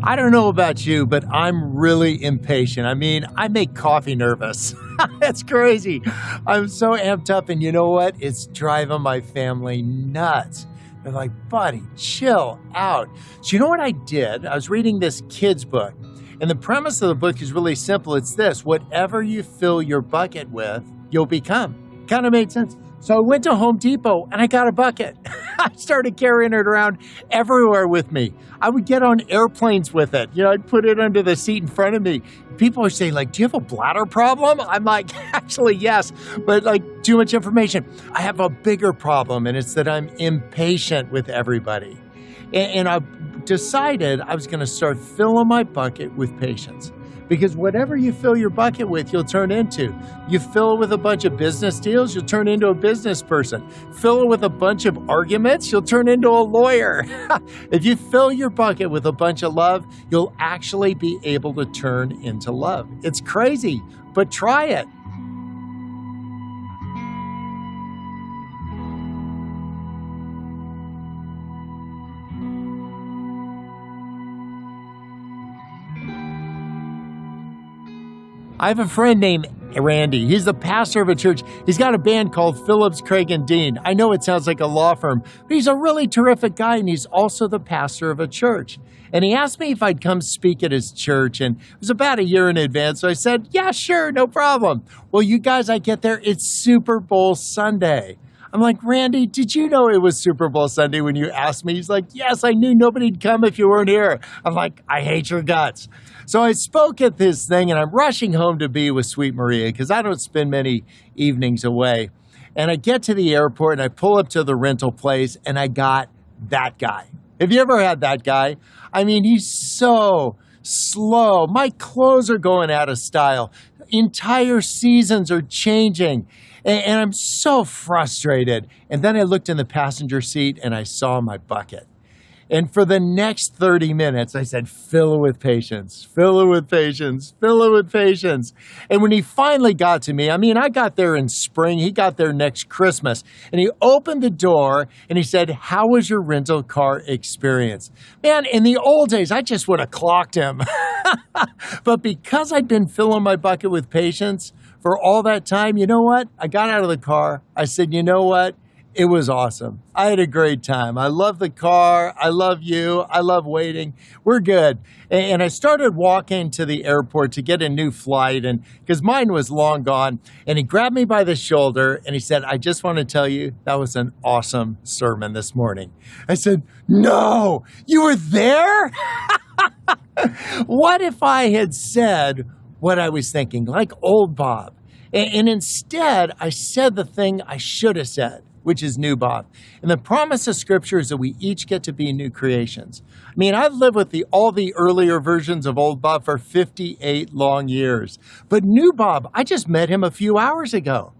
I don't know about you, but I'm really impatient. I mean, I make coffee nervous. It's crazy. I'm so amped up, and you know what? It's driving my family nuts. They're like, buddy, chill out. So you know what I did? I was reading this kid's book, and the premise of the book is really simple. It's this: whatever you fill your bucket with, you'll become. Kind of made sense. So I went to Home Depot and I got a bucket. I started carrying it around everywhere with me. I would get on airplanes with it. You know, I'd put it under the seat in front of me. People are saying, like, do you have a bladder problem? I'm like, actually, yes, but like too much information. I have a bigger problem, and it's that I'm impatient with everybody. And I decided I was going to start filling my bucket with patience. Because whatever you fill your bucket with, you'll turn into. You fill it with a bunch of business deals, you'll turn into a business person. Fill it with a bunch of arguments, you'll turn into a lawyer. If you fill your bucket with a bunch of love, you'll actually be able to turn into love. It's crazy, but try it. I have a friend named Randy. He's the pastor of a church. He's got a band called Phillips, Craig, and Dean. I know it sounds like a law firm, but he's a really terrific guy, and he's also the pastor of a church. And he asked me if I'd come speak at his church, and it was about a year in advance, so I said, yeah, sure, no problem. Well, you guys, I get there, it's Super Bowl Sunday. I'm like, Randy, did you know it was Super Bowl Sunday when you asked me? He's like, yes, I knew nobody'd come if you weren't here. I'm like, I hate your guts. So I spoke at this thing, and I'm rushing home to be with Sweet Maria because I don't spend many evenings away. And I get to the airport, and I pull up to the rental place, and I got that guy. Have you ever had that guy? I mean, he's so slow. My clothes are going out of style. Entire seasons are changing. And I'm so frustrated. And then I looked in the passenger seat and I saw my bucket. And for the next 30 minutes, I said, fill it with patience, fill it with patience, fill it with patience. And when he finally got to me, I mean, I got there in spring. He got there next Christmas. And he opened the door and he said, how was your rental car experience? Man, in the old days, I just would have clocked him. But because I'd been filling my bucket with patience for all that time, you know what? I got out of the car. I said, you know what? It was awesome. I had a great time. I love the car. I love you. I love waiting. We're good. And I started walking to the airport to get a new flight, and because mine was long gone. And he grabbed me by the shoulder and he said, I just want to tell you that was an awesome sermon this morning. I said, no, you were there? What if I had said what I was thinking, like old Bob? And instead, I said the thing I should have said, which is new Bob. And the promise of Scripture is that we each get to be new creations. I mean, I've lived with all the earlier versions of old Bob for 58 long years. But new Bob, I just met him a few hours ago.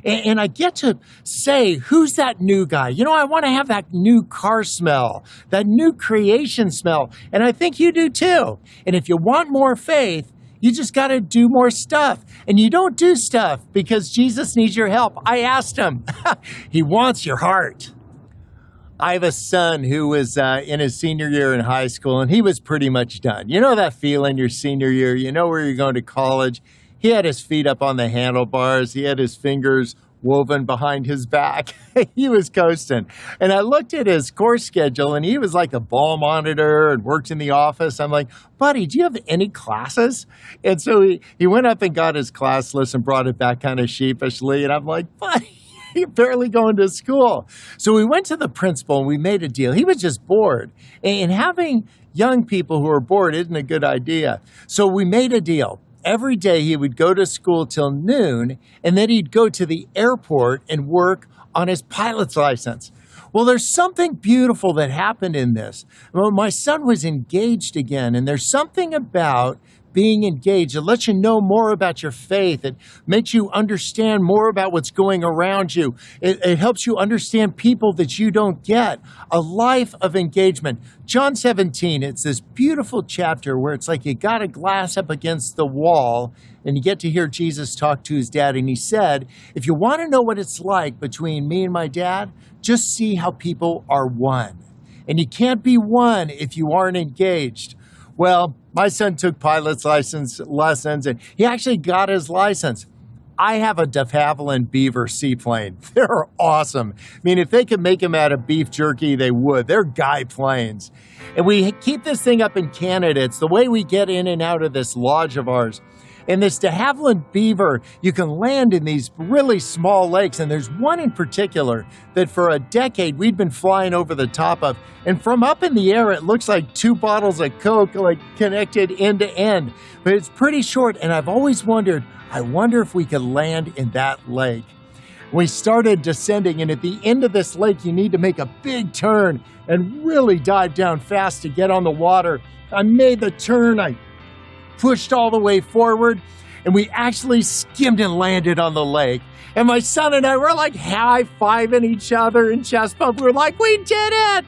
And I get to say, who's that new guy? You know, I want to have that new car smell, that new creation smell. And I think you do too. And if you want more faith, you just got to do more stuff. And you don't do stuff because Jesus needs your help. I asked him. He wants your heart. I have a son who was in his senior year in high school, and he was pretty much done. You know that feeling your senior year, you know where you're going to college. He had his feet up on the handlebars. He had his fingers woven behind his back. He was coasting. And I looked at his course schedule, and he was like a ball monitor and worked in the office. I'm like, buddy, do you have any classes? And so he went up and got his class list and brought it back kind of sheepishly. And I'm like, buddy, you're barely going to school. So we went to the principal and we made a deal. He was just bored. And having young people who are bored isn't a good idea. So we made a deal. Every day he would go to school till noon, and then he'd go to the airport and work on his pilot's license. Well, there's something beautiful that happened in this. Well, my son was engaged again, and there's something about being engaged. It lets you know more about your faith. It makes you understand more about what's going around you. It helps you understand people that you don't get. A life of engagement. John 17, it's this beautiful chapter where it's like you got a glass up against the wall and you get to hear Jesus talk to his dad. And he said, if you want to know what it's like between me and my dad, just see how people are one. And you can't be one if you aren't engaged. Well, my son took pilot's lessons, and he actually got his license. I have a de Havilland Beaver seaplane. They're awesome. I mean, if they could make them out of beef jerky, they would. They're guy planes. And we keep this thing up in Canada. It's the way we get in and out of this lodge of ours. And this de Havilland Beaver, you can land in these really small lakes. And there's one in particular that for a decade we'd been flying over the top of. And from up in the air, it looks like 2 bottles of Coke like connected end to end. But it's pretty short. And I've always wondered, I wonder if we could land in that lake. We started descending, and at the end of this lake, you need to make a big turn and really dive down fast to get on the water. I made the turn, I pushed all the way forward, and we actually skimmed and landed on the lake. And my son and I were like high-fiving each other and chest bump. We were like, we did it!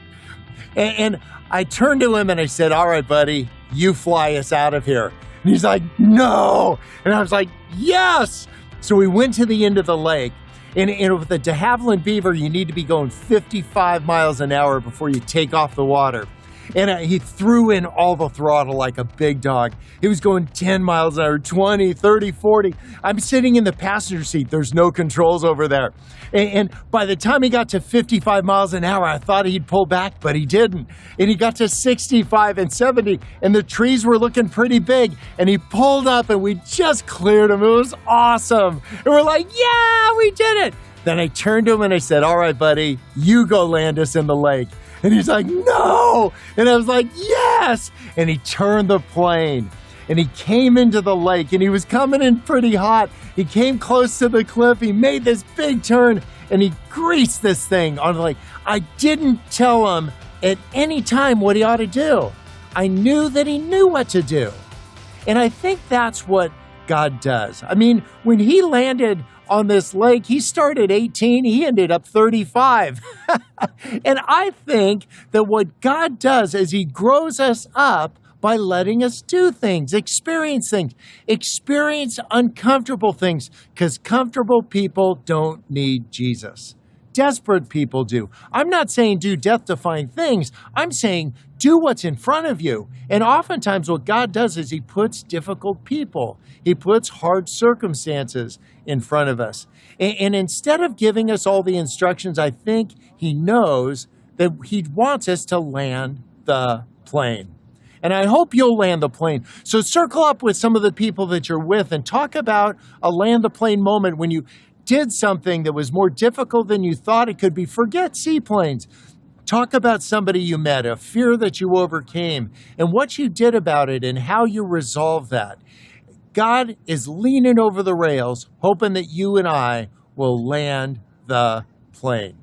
And I turned to him and I said, all right, buddy, you fly us out of here. And he's like, no. And I was like, yes. So we went to the end of the lake. And with the de Havilland Beaver, you need to be going 55 miles an hour before you take off the water. And he threw in all the throttle like a big dog. He was going 10 miles an hour, 20, 30, 40. I'm sitting in the passenger seat. There's no controls over there. And by the time he got to 55 miles an hour, I thought he'd pull back, but he didn't. And he got to 65 and 70, and the trees were looking pretty big. And he pulled up, and we just cleared him. It was awesome. And we're like, yeah, we did it. Then I turned to him and I said, all right, buddy, you go land us in the lake. And he's like, no. And I was like, yes. And he turned the plane and he came into the lake and he was coming in pretty hot. He came close to the cliff. He made this big turn and he greased this thing on the lake. I didn't tell him at any time what he ought to do. I knew that he knew what to do. And I think that's what God does. I mean, when he landed on this lake, he started 18, he ended up 35. And I think that what God does is he grows us up by letting us do things, experience uncomfortable things, because comfortable people don't need Jesus. Desperate people do. I'm not saying do death-defying things. I'm saying do what's in front of you. And oftentimes what God does is he puts difficult people, he puts hard circumstances in front of us. And instead of giving us all the instructions, I think he knows that he wants us to land the plane. And I hope you'll land the plane. So circle up with some of the people that you're with and talk about a land the plane moment when you did something that was more difficult than you thought it could be. Forget seaplanes. Talk about somebody you met, a fear that you overcame, and what you did about it and how you resolved that. God is leaning over the rails, hoping that you and I will land the plane.